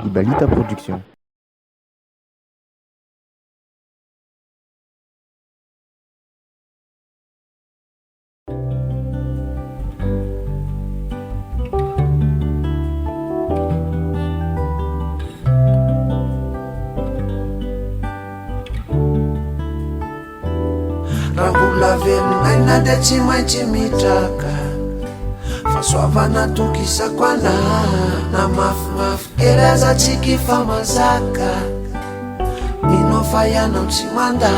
Ibalita Production. Rambola velon'aina dia tsy maintsy mitraka fahasoavana tokisako anahy na mafimafy kely aza tsiky fa mazaka minao fa ianao tsy manda.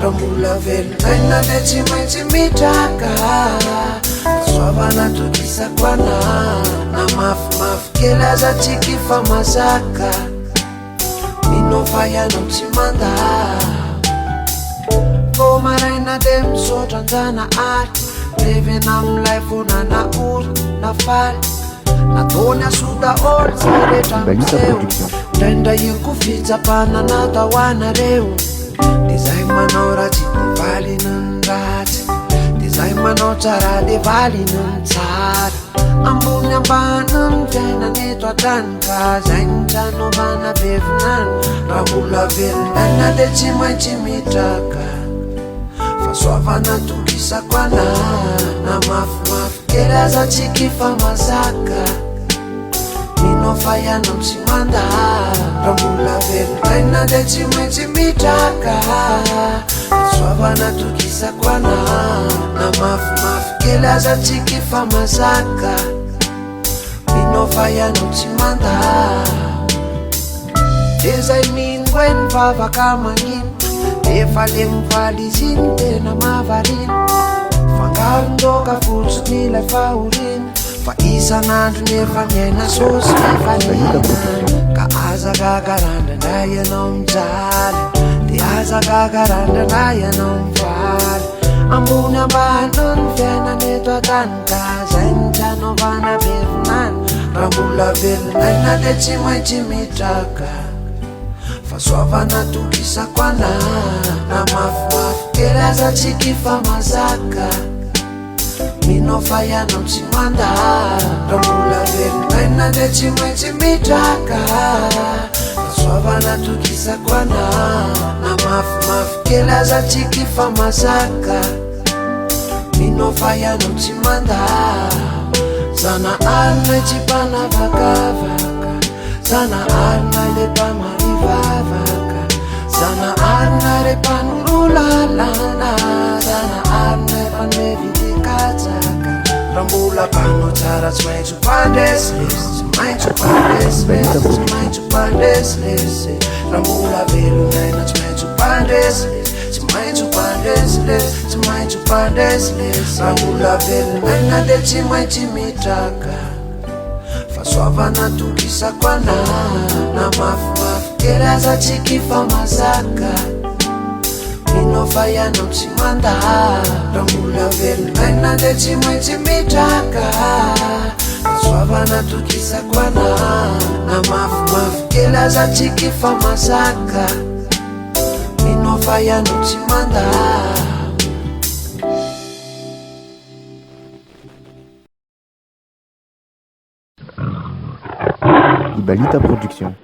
Rambola velon'aina dia tsy maintsy mitraka fahasoavana tokisako anahy na mafimafy kely aza tsiky fa mazaka minao fa ianao tsy manda. Maraina dia misaotra anjana ary levena amilay vonana oro na faly nataony asoda olo tsy rehetra miseho ndraindra iko fitsapana natao anareo dia zay manao ratsy dia valiny ny ratsy dia zay manao tsara dia valiny ny tsara ambony ambany ny fiainana eto an-trany ka zay ny tranaovana bevinany. Rambola velon'aina dia tsy maintsy mitraka fahasoavana tokisako anahy na mafimafy kely aza tsiky fa mazaka minao fa ianao tsy manda. Rambola velon'aina dia tsy maintsy mitraka fahasoavana tokisako anahy na mafimafy kely aza tsiky fa mazaka minao fa ianao tsy manda. Dia zay mingo ny vavaka magnino efa le mivaly izy iny tena mahavariana fangaron-doka fotsiny ilay fahoriana fa isan'andro nefa miaina sosy mifanina ka aza gagarandrandray ianao mijaly dia aza gagarandrandray ianao mivaly ambony ambany ny fiainana eto an-tany ka zay ny tranaovana bevinany. Rambola velon'aina dia tsy maintsy mitraka fahasoavana tokisako anahy na mafimafy kely aza tsiky fa mazaka minao fa ianao tsy manda. Rambola velon'aina dia tsy maintsy mitraka fahasoavana tokisako anahy na mafimafy kely aza tsiky fa mazaka minao fa ianao tsy manda. Zana arina tsy mpanavakavaka zana arina le mpamarivavaka zana arina re mpanololalana zana arina mpanome vidikatsaka. Rambola mpanao tsara tsy maintsy mpandresilesy tsy maintsy mpandresilesy tsy maintsy mpandresilesy. Rambola velon'aina tsy maintsy mpandresilesy tsy maintsy mpandresilesy tsy maintsy mpandresilesy. Rambola velon'aina dia tsy maintsy mitraka fahasoavana tokisako anahy na mafimafy kely aza tsiky fa mazaka minao fa ianao tsy manda. Rambola velon'aina dia tsy maintsy mitraka fahasoavana tokisako anahy na mafimafy kely aza tsiky fa mazaka minao fa ianao tsy manda. Ibalita Production.